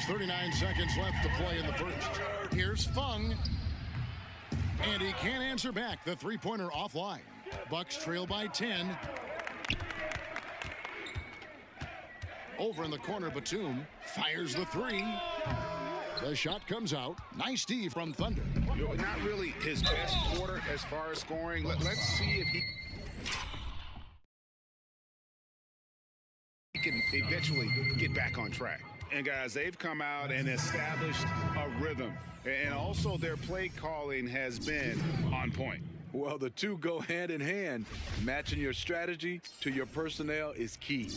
There's 39 seconds left to play in the first. Here's Fung. And he can't answer back. The three-pointer offline. Bucks trail by 10. Over in the corner, Batum fires the three. The shot comes out. Nice D from Thunder. Not really his best quarter as far as scoring. Let's see if he can eventually get back on track. And guys, they've come out and established a rhythm. And also their play calling has been on point. Well, the two go hand in hand. Matching your strategy to your personnel is key.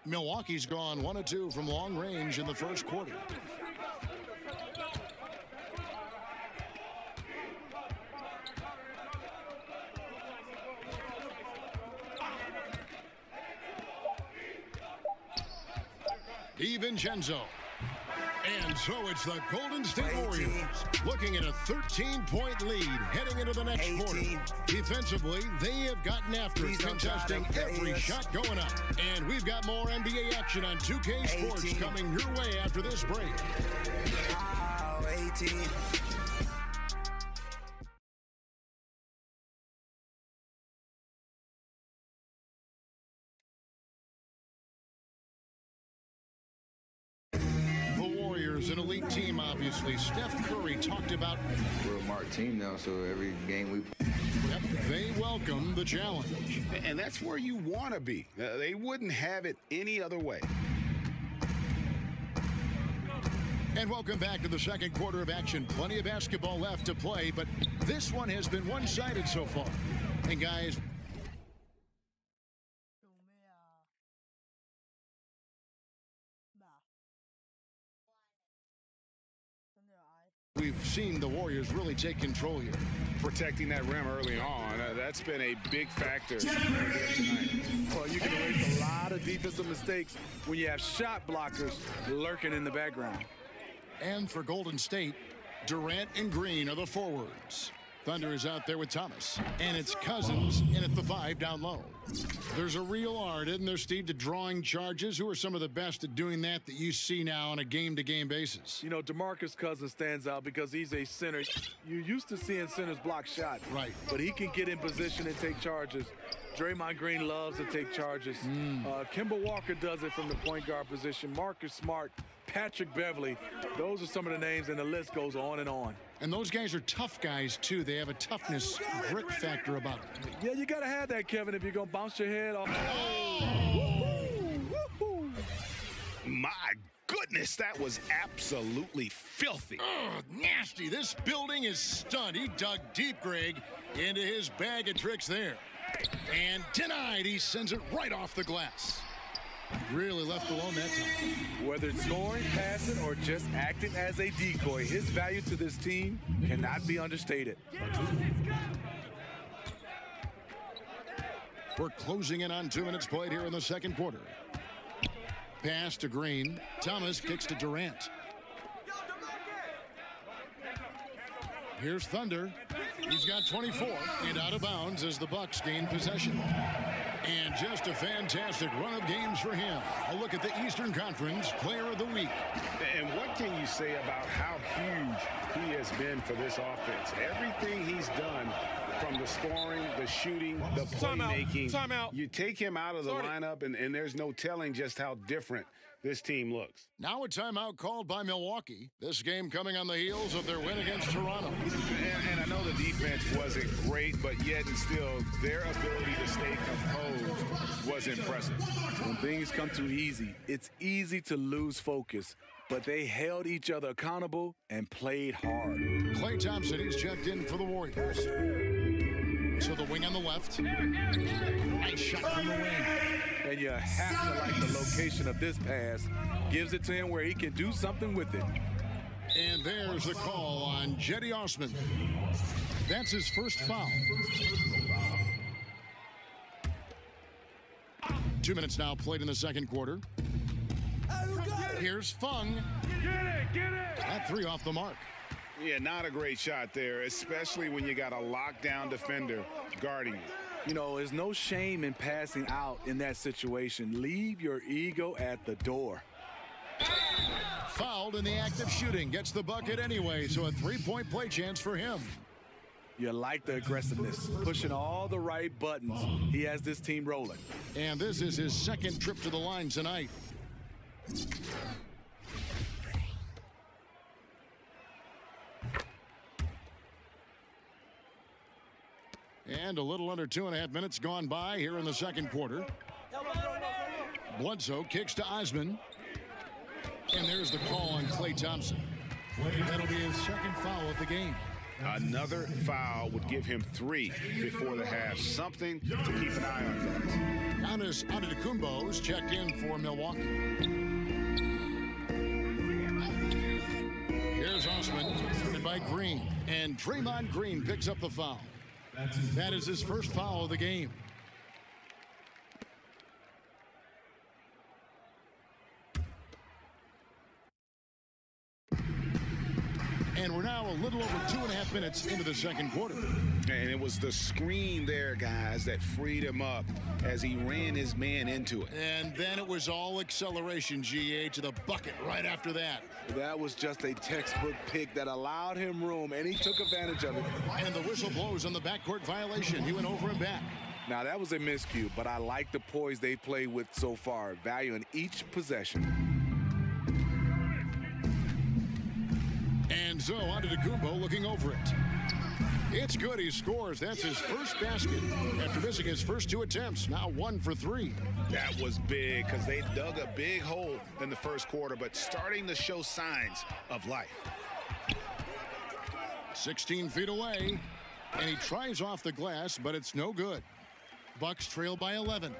Milwaukee's gone 1 of 2 from long range in the first quarter. DiVincenzo. And so it's the Golden State Warriors looking at a 13-point lead heading into the next quarter. Defensively, they have gotten after it, contesting every shot going up. And we've got more NBA action on 2K Sports coming your way after this break. An elite team, obviously. Steph Curry talked about. We're a marked team now, so every game we. Yep, they welcome the challenge. And that's where you want to be. They wouldn't have it any other way. And welcome back to the second quarter of action. Plenty of basketball left to play, but this one has been one-sided so far. And guys, we've seen the Warriors really take control here. Protecting that rim early on, that's been a big factor. Well, you can erase a lot of defensive mistakes when you have shot blockers lurking in the background. And for Golden State, Durant and Green are the forwards. Thunder is out there with Thomas. And it's Cousins in at the 5 down low. There's a real art, isn't there, Steve, to drawing charges? Who are some of the best at doing that you see now on a game-to-game basis? You know, DeMarcus Cousins stands out because he's a center. You're used to seeing centers block shots. Right. But he can get in position and take charges. Draymond Green loves to take charges. Kemba Walker does it from the point guard position. Marcus Smart, Patrick Beverly. Those are some of the names, and the list goes on and on. And those guys are tough guys, too. They have a toughness, grit factor about them. Yeah, you got to have that, Kevin, if you're going to bounce your head off. My goodness, that was absolutely filthy. Oh, nasty. This building is stunned. He dug deep, Greg, into his bag of tricks there. And denied. He sends it right off the glass. Really left alone that time. Whether it's scoring, passing, or just acting as a decoy, his value to this team cannot be understated. We're closing in on 2 minutes played here in the second quarter. Pass to Green. Thomas kicks to Durant. Here's Thunder. He's got 24 and out of bounds as the Bucks gain possession. And just a fantastic run of games for him. A look at the Eastern Conference Player of the Week. And what can you say about how huge he has been for this offense? Everything he's done, from the scoring, the shooting, the playmaking. Timeout. You take him out of the lineup, and there's no telling just how different this team looks. Now a timeout called by Milwaukee. This game coming on the heels of their win against Toronto. And I know the defense wasn't great, but yet and still, their ability to stay composed was impressive. When things come too easy, it's easy to lose focus. But they held each other accountable and played hard. Klay Thompson, he's checked in for the Warriors. So the wing on the left. Nice shot from the wing. And you have to like the location of this pass. Gives it to him where he can do something with it. And there's the call on Jetty Osman. That's his first foul. 2 minutes now played in the second quarter. Here's Fung. Get it! That 3 off the mark. Yeah, not a great shot there, especially when you got a lockdown defender guarding you. You know, there's no shame in passing out in that situation. Leave your ego at the door. Fouled in the act of shooting. Gets the bucket anyway, so a three-point play chance for him. You like the aggressiveness, pushing all the right buttons. He has this team rolling. And this is his second trip to the line tonight. And a little under 2.5 minutes gone by here in the second quarter. Bledsoe kicks to Osman. And there's the call on Klay Thompson. That'll be his second foul of the game. Another foul would give him 3 before the half. Something to keep an eye on, guys. Giannis Antetokounmpo's checked in for Milwaukee. Here's Osman, guarded by Green. And Draymond Green picks up the foul. That is his first foul of the game. And we're now a little over 2.5 minutes into the second quarter. And it was the screen there, guys, that freed him up as he ran his man into it. And then it was all acceleration, GA, to the bucket right after that. That was just a textbook pick that allowed him room, and he took advantage of it. And the whistle blows on the backcourt violation. He went over and back. Now, that was a miscue, but I like the poise they played with so far, valuing each possession. And so Antetokounmpo looking over it. It's good. He scores. That's his first basket after missing his first 2 attempts. Now 1 for 3. That was big because they dug a big hole in the first quarter, but starting to show signs of life. 16 feet away, and he tries off the glass, but it's no good. Bucks trail by 11.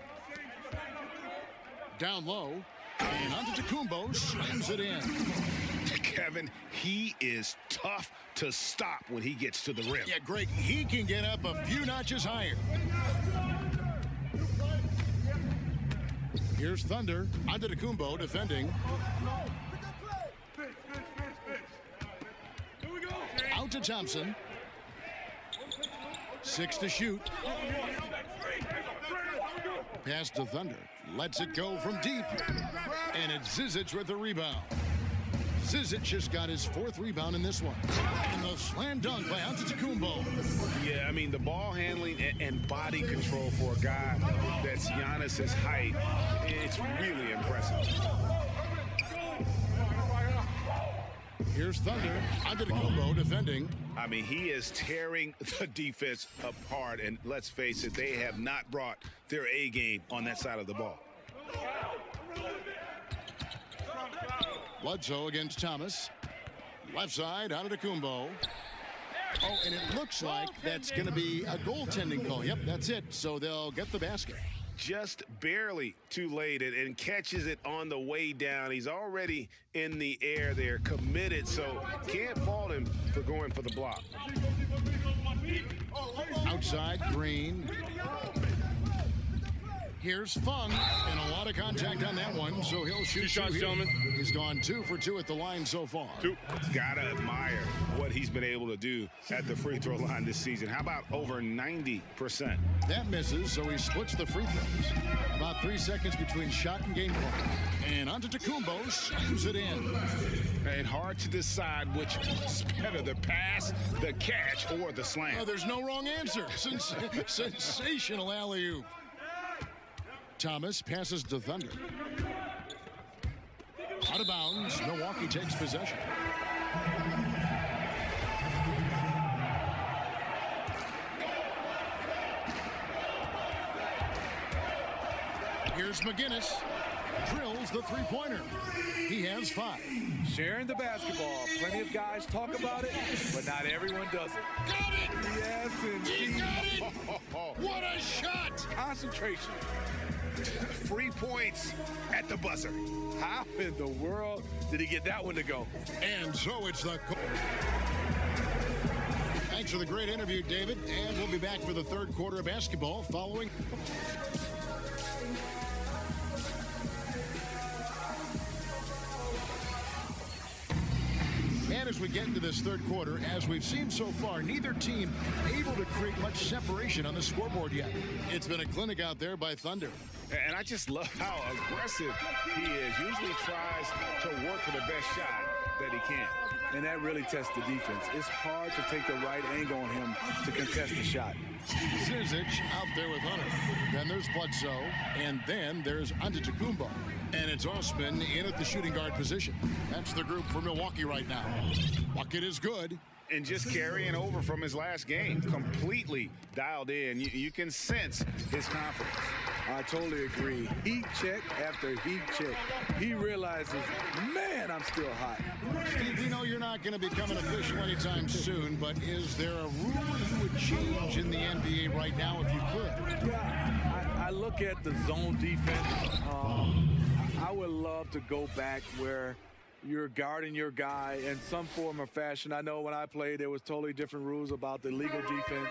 Down low, and Antetokounmpo slams it in. Kevin, he is tough to stop when he gets to the rim. Yeah, Greg, he can get up a few notches higher. Here's Thunder. Antetokounmpo defending. Out to Thompson. 6 to shoot. Pass to Thunder. Lets it go from deep. And it's Zizic with the rebound. Zizic just got his 4th rebound in this one. And the slam dunk by Antetokounmpo. Yeah, I mean, the ball handling and body control for a guy that's Giannis's height, it's really impressive. Here's Thunder. Antetokounmpo defending. I mean, he is tearing the defense apart, and let's face it, they have not brought their A game on that side of the ball. Bledsoe against Thomas. Left side, Antetokounmpo. Oh, and it looks like that's going to be a goaltending call. Yep, that's it. So they'll get the basket. Just barely too late and catches it on the way down. He's already in the air there, committed, so can't fault him for going for the block. Outside, Green. Here's Fung, and a lot of contact on that one, so he'll shoot 2 shots, gentlemen. He's gone 2 for 2 at the line so far. 2. Gotta admire what he's been able to do at the free throw line this season. How about over 90%? That misses, so he splits the free throws. About 3 seconds between shot and game clock. And Antetokounmpo slams it in. And hard to decide which was better, the pass, the catch, or the slam. Oh, there's no wrong answer. Sensational alley-oop. Thomas passes to Thunder. Out of bounds. Milwaukee takes possession. Here's McGinnis. Drills the three-pointer. He has 5. Sharing the basketball. Plenty of guys talk about it, but not everyone does it. Got it! Yes, indeed. He got it! What a shot! Concentration. 3 points at the buzzer. How in the world did he get that one to go? And so it's the... Thanks for the great interview, David. And we'll be back for the third quarter of basketball following... And as we get into this third quarter, as we've seen so far, neither team able to create much separation on the scoreboard yet. It's been a clinic out there by Thunder. And I just love how aggressive he is. Usually tries to work for the best shot that he can. And that really tests the defense. It's hard to take the right angle on him to contest the shot. Zizic out there with Hunter. Then there's Bledsoe. And then there's Antetokounmpo. And it's Osman in at the shooting guard position. That's the group for Milwaukee right now. Bucket is good. And just carrying over from his last game. Completely dialed in. You can sense his confidence. I totally agree. Heat check after heat check. He realizes, man, I'm still hot. Steve, we know you're not going to become an official anytime soon, but is there a rule you would change in the NBA right now if you could? Yeah, I look at the zone defense. I would love to go back where you're guarding your guy in some form or fashion. I know when I played, there was totally different rules about the legal defense.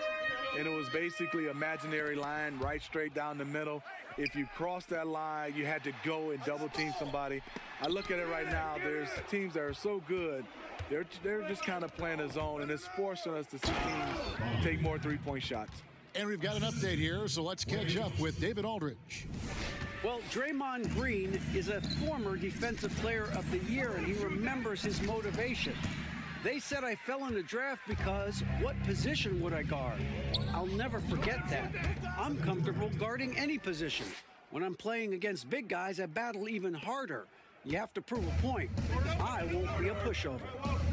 And it was basically imaginary line right straight down the middle. If you crossed that line, you had to go and double team somebody. I look at it right now, there's teams that are so good, they're just kind of playing a zone, and it's forcing us to see teams take more three-point shots. And we've got an update here, so let's catch up with David Aldridge. Well, Draymond Green is a former Defensive Player of the Year, and he remembers his motivation. They said I fell in the draft because what position would I guard? I'll never forget that. I'm comfortable guarding any position. When I'm playing against big guys, I battle even harder. You have to prove a point. I won't be a pushover.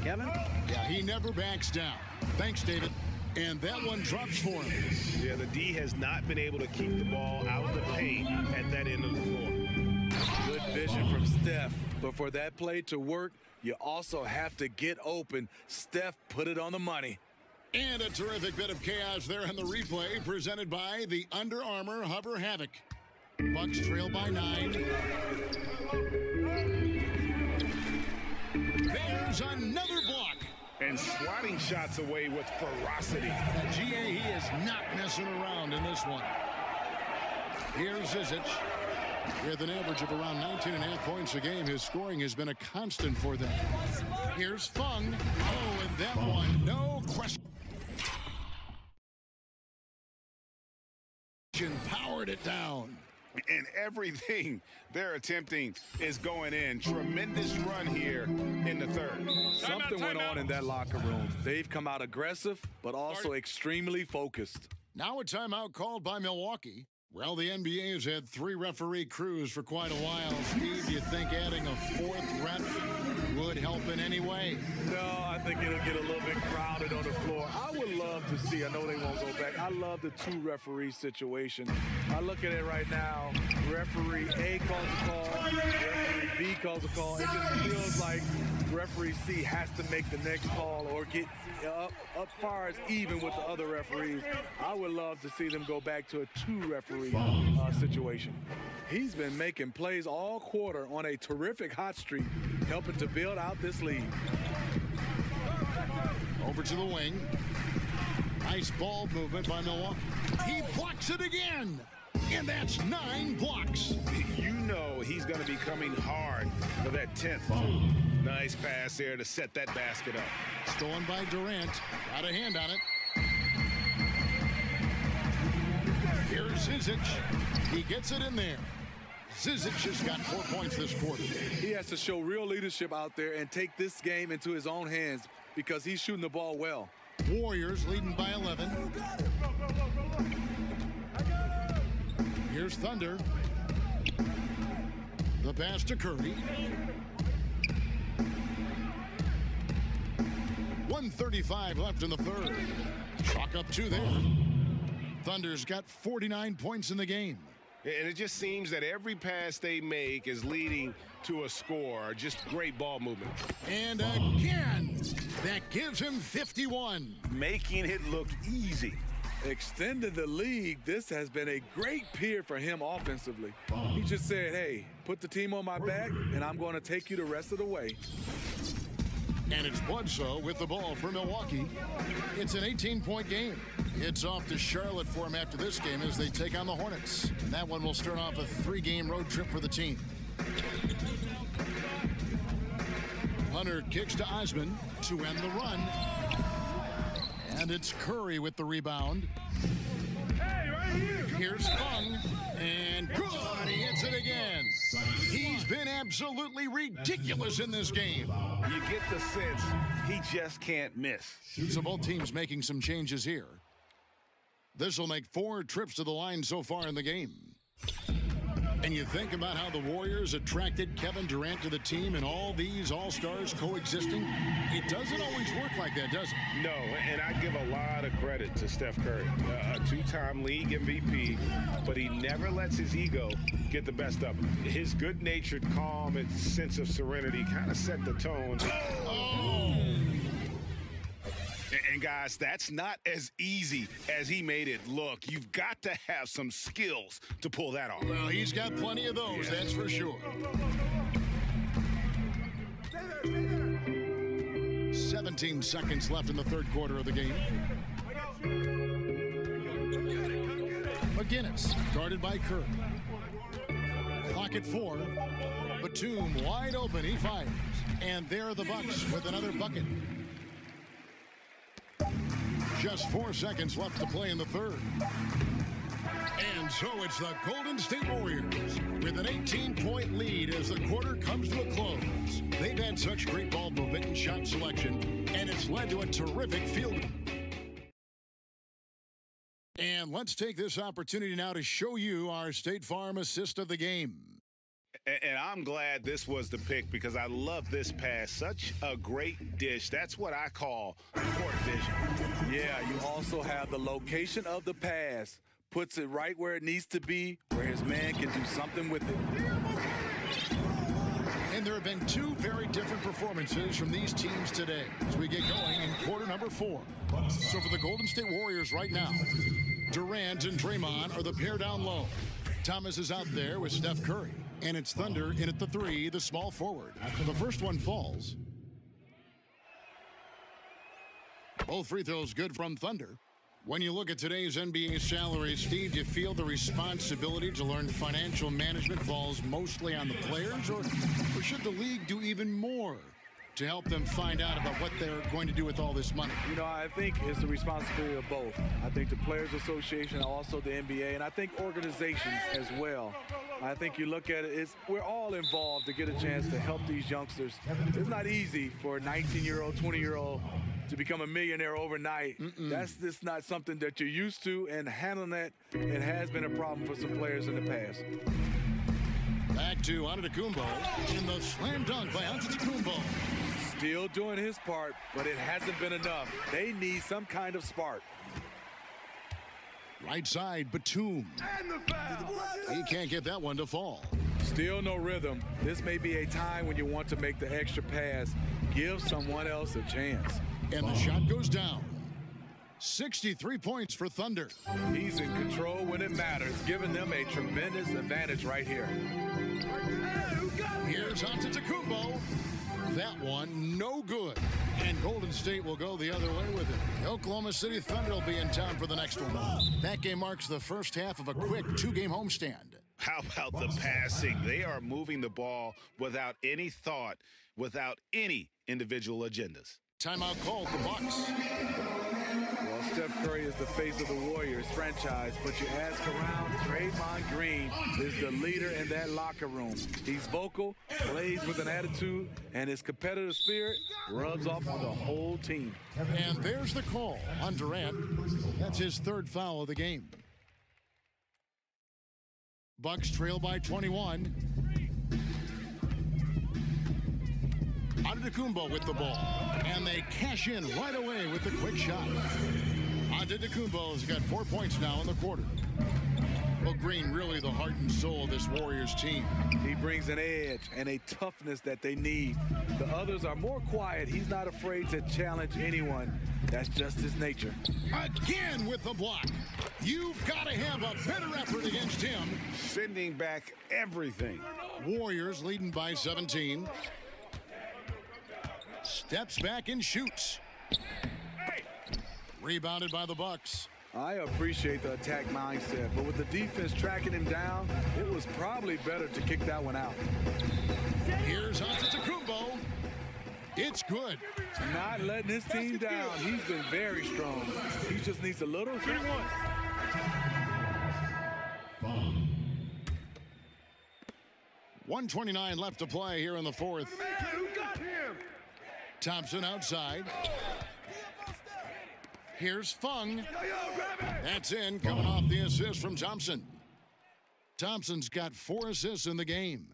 Kevin? Yeah, he never backs down. Thanks, David. And that one drops for him. Yeah, the D has not been able to keep the ball out of the paint at that end of the floor. Good vision from Steph. But for that play to work, you also have to get open. Steph put it on the money. And a terrific bit of chaos there in the replay presented by the Under Armour Hover Havoc. Bucks trail by 9. There's another block. And swatting shots away with ferocity. GA, he is not messing around in this one. Here's Zizic. With an average of around 19.5 points a game, his scoring has been a constant for them. Here's Fung. Oh, and that one, no question. Powered it down. And everything they're attempting is going in. Tremendous run here in the third. Something went on in that locker room. They've come out aggressive, but also extremely focused. Now a timeout called by Milwaukee. Well, the NBA has had 3 referee crews for quite a while. Steve, do you think adding a 4th ref would help in any way? No, I think it'll get a little bit crowded on the floor. I would love to see, I know they won't go back, I love the 2 referee situation. I look at it right now, referee A calls a call, referee B calls a call. It just feels like referee C has to make the next call or get up far as even with the other referees. I would love to see them go back to a 2 referee situation. He's been making plays all quarter on a terrific hot streak, helping to build out this lead. Over to the wing. Nice ball movement by Milwaukee. He blocks it again. And that's 9 blocks. You know he's going to be coming hard for that 10th. Nice pass there to set that basket up. Stolen by Durant. Got a hand on it. Here's Zizic. He gets it in there. Zizic has got 4 points this quarter. He has to show real leadership out there and take this game into his own hands because he's shooting the ball well. Warriors leading by 11. Here's Thunder. The pass to Curry. 1:35 left in the third. Chalk up 2 there. Thunder's got 49 points in the game. And it just seems that every pass they make is leading to a score. Just great ball movement. And again, that gives him 51. Making it look easy. Extended the lead. This has been a great period for him offensively. He just said, hey, put the team on my back, and I'm going to take you the rest of the way. And it's Bledsoe with the ball for Milwaukee. It's an 18-point game. It's off to Charlotte for him after this game as they take on the Hornets. And that one will start off a 3-game road trip for the team. Hunter kicks to Osman to end the run. And it's Curry with the rebound. Hey, right here. Here's Fung. And good. He hits it again. He's been absolutely ridiculous in this game. You get the sense he just can't miss. So both teams making some changes here. This will make 4 trips to the line so far in the game. And you think about how the Warriors attracted Kevin Durant to the team and all these all-stars coexisting. It doesn't always work like that, does it? No, and I give a lot of credit to Steph Curry, a 2-time league MVP, but he never lets his ego get the best of him. His good-natured calm and sense of serenity kind of set the tone. And guys, that's not as easy as he made it look. You've got to have some skills to pull that off. Well, he's got plenty of those, that's for sure. 17 seconds left in the third quarter of the game. McGinnis, guarded by Curry. Clock at 4. Batum wide open, he fires. And there are the Bucks with another bucket. Just 4 seconds left to play in the third. And so it's the Golden State Warriors with an 18-point lead as the quarter comes to a close. They've had such great ball movement and shot selection, and it's led to a terrific field. And let's take this opportunity now to show you our State Farm assist of the game. And I'm glad this was the pick because I love this pass. Such a great dish. That's what I call court vision. Yeah, you also have the location of the pass. Puts it right where it needs to be, where his man can do something with it. And there have been 2 very different performances from these teams today as we get going in quarter number 4. So for the Golden State Warriors right now, Durant and Draymond are the pair down low. Thomas is out there with Steph Curry. And it's Thunder in at the 3, the small forward. The first one falls. Both free throws good from Thunder. When you look at today's NBA salaries, Steve, do you feel the responsibility to learn financial management falls mostly on the players, or should the league do even more to help them find out about what they're going to do with all this money? You know, I think it's the responsibility of both. I think the Players Association, also the NBA, and I think organizations as well. I think you look at it, we're all involved to get a chance to help these youngsters. It's not easy for a 19-year-old, 20-year-old to become a millionaire overnight. That's just not something that you're used to, and handling that, it has been a problem for some players in the past. Back to Antetokounmpo in the slam dunk by Antetokounmpo. Still doing his part, but it hasn't been enough. They need some kind of spark. Right side, Batum. He can't get that one to fall. Still no rhythm. This may be a time when you want to make the extra pass. Give someone else a chance. And the shot goes down. 63 points for Thunder. He's in control when it matters, giving them a tremendous advantage right here. Here's Antetokounmpo. That one, no good. And Golden State will go the other way with it. The Oklahoma City Thunder will be in town for the next one. That game marks the first half of a quick 2-game homestand. How about the passing? They are moving the ball without any thought, without any individual agendas. Timeout called the Bucks. Well, Steph Curry is the face of the Warriors franchise, but you ask around, Draymond Green is the leader in that locker room. He's vocal, plays with an attitude, and his competitive spirit rubs off on the whole team. And there's the call on Durant. That's his 3rd foul of the game. Bucks trail by 21. Antetokounmpo with the ball. And they cash in right away with the quick shot. Antetokounmpo's got 4 points now in the quarter. Well, Green, really the heart and soul of this Warriors team. He brings an edge and a toughness that they need. The others are more quiet. He's not afraid to challenge anyone. That's just his nature. Again with the block. You've got to have a better effort against him. Sending back everything. Warriors leading by 17. Steps back and shoots. Rebounded by the Bucks. I appreciate the attack mindset, but with the defense tracking him down, it was probably better to kick that one out. Here's Antetokounmpo. It's good. Not letting his team down. He's been very strong. He just needs a little. 1:29 left to play here in the fourth. Thompson outside. Here's Fung. That's in, coming off the assist from Thompson. Thompson's got 4 assists in the game.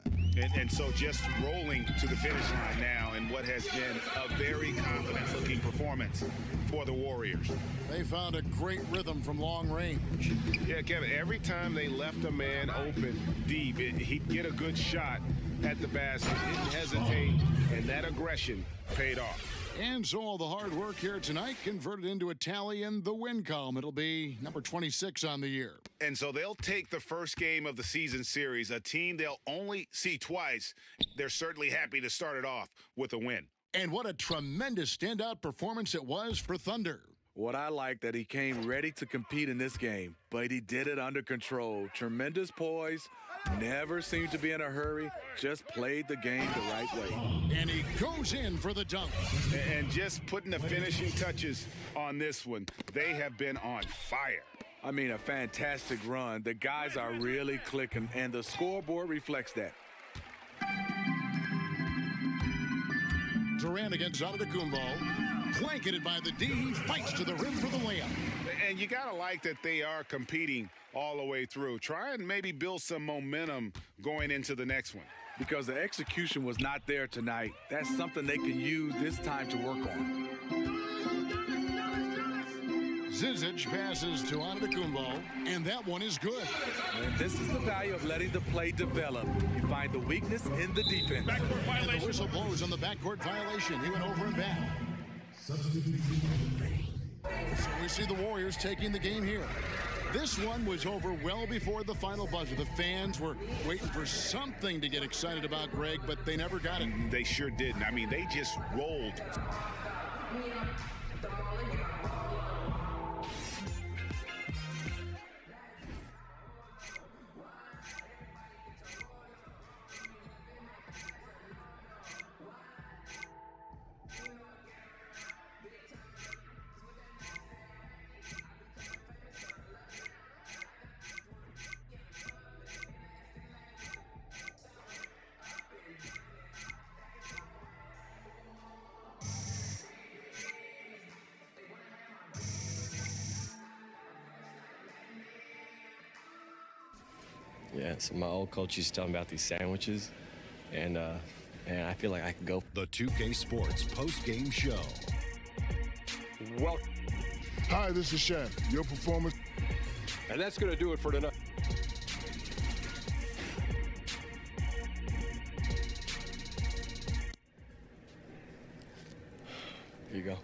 And so just rolling to the finish line now in what has been a very confident-looking performance for the Warriors. They found a great rhythm from long range. Yeah, Kevin, every time they left a man open deep, he'd get a good shot at the basket, didn't hesitate, and that aggression paid off. And so all the hard work here tonight converted into a tally in the win column. It'll be number 26 on the year. And so they'll take the first game of the season series, a team they'll only see twice. They're certainly happy to start it off with a win. And what a tremendous standout performance it was for Thunder. What I like that he came ready to compete in this game, but he did it under control. Tremendous poise, never seemed to be in a hurry, just played the game the right way. And he goes in for the dunk. And just putting the finishing touches on this one, they have been on fire. I mean, a fantastic run. The guys are really clicking, and the scoreboard reflects that. Durant against Antetokounmpo. Blanketed by the D, he fights to the rim for the layup. And you got to like that they are competing all the way through. Try and maybe build some momentum going into the next one. Because the execution was not there tonight. That's something they can use this time to work on. Zizic passes to Antetokounmpo, and that one is good. And this is the value of letting the play develop. You find the weakness in the defense. Backcourt violation. And the whistle blows on the backcourt violation. He went over and back. So we see the Warriors taking the game here. This one was over well before the final buzzer. The fans were waiting for something to get excited about, Greg, but they never got it. They sure didn't. I mean, they just rolled. Yeah, so my old coach used to tell me about these sandwiches, and I feel like I could go. The 2K Sports post-game show. Well, hi, this is Shaq. Your performance. And that's going to do it for tonight. Here you go.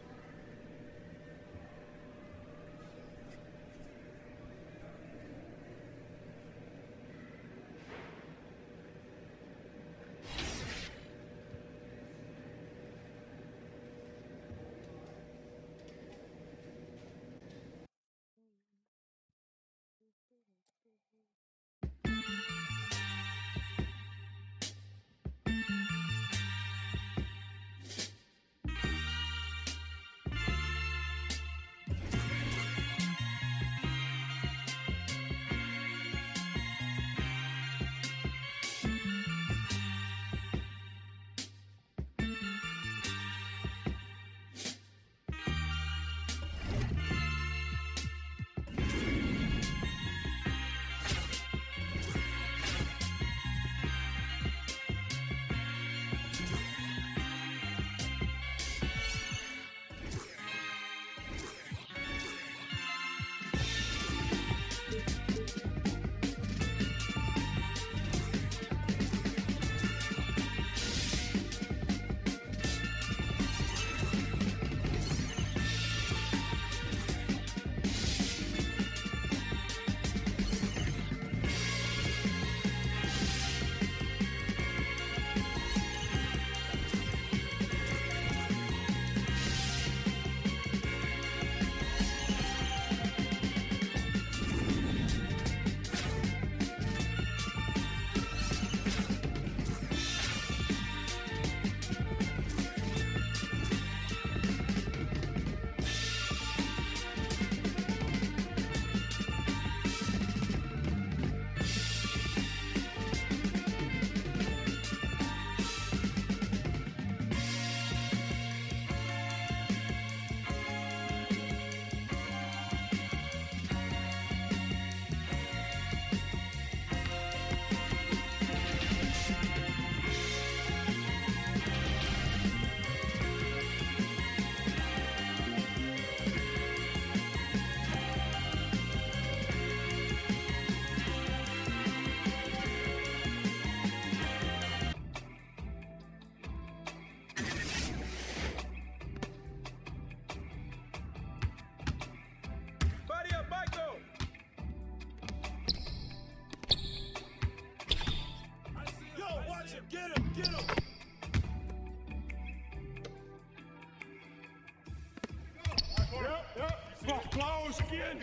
Close. Get it.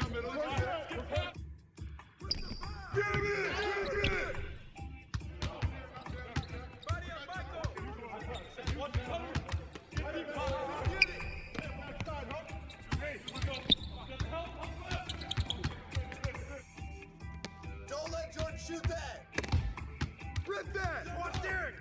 Don't let Jordan shoot that. Rip that. Watch Derek.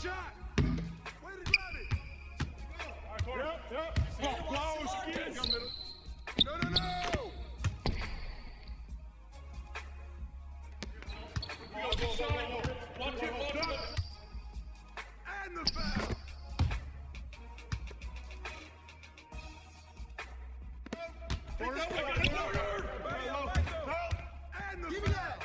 Shot! Way to grab it! Yep. Close. No! Watch it. And the foul! Give me that!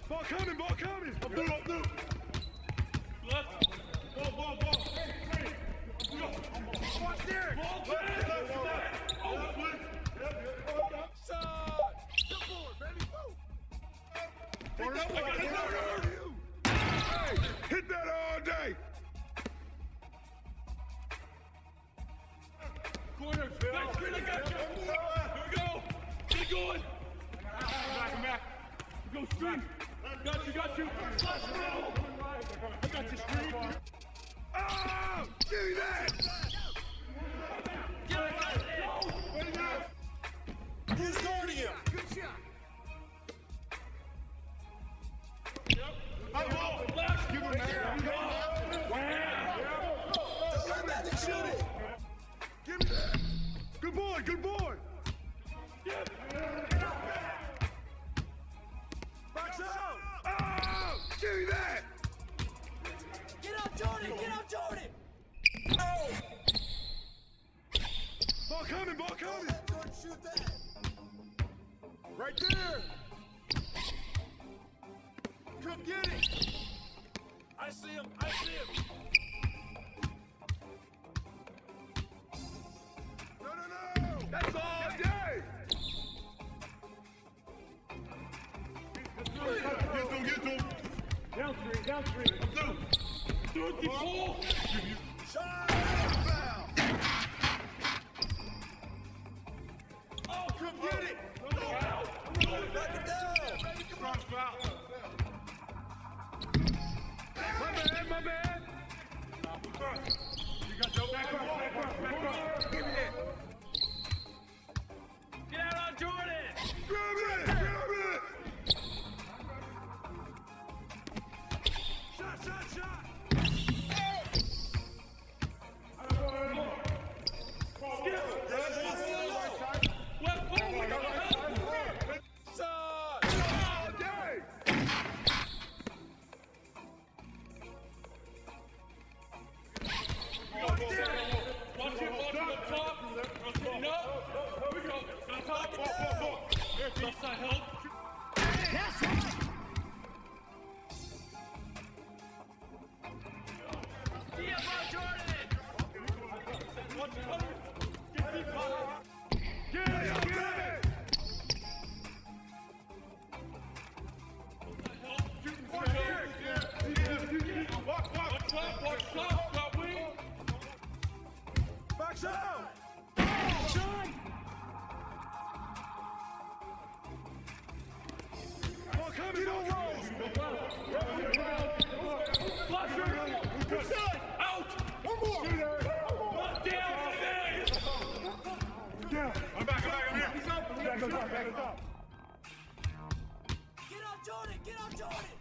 Ball coming. Up through. Left. Ball. Watch Derek. Side. Come forward, baby. Hey, hit that all day. Corner, Phil. Here we go. Get it going. Back. Go stream. Got you. I got you, stream. Oh, give me that. Who's guarding him? Good shot. Yep. Give him that. Wow. Don't let Magic shoot it. Give me that. Good boy. Yep. Box out. Oh, give me that. Get out, Jordan. Oh. Ball coming. Don't let Jordan shoot that. Right there. Come get it. I see him. No. That's all day. Get to him. Down three. Do it, ball. Shot. Foul. Oh, come get it. Knock it down. Strong foul. My man. You got your back up. Give me that. Get out on Jordan. Grab it. Shot. Get out, Jordan.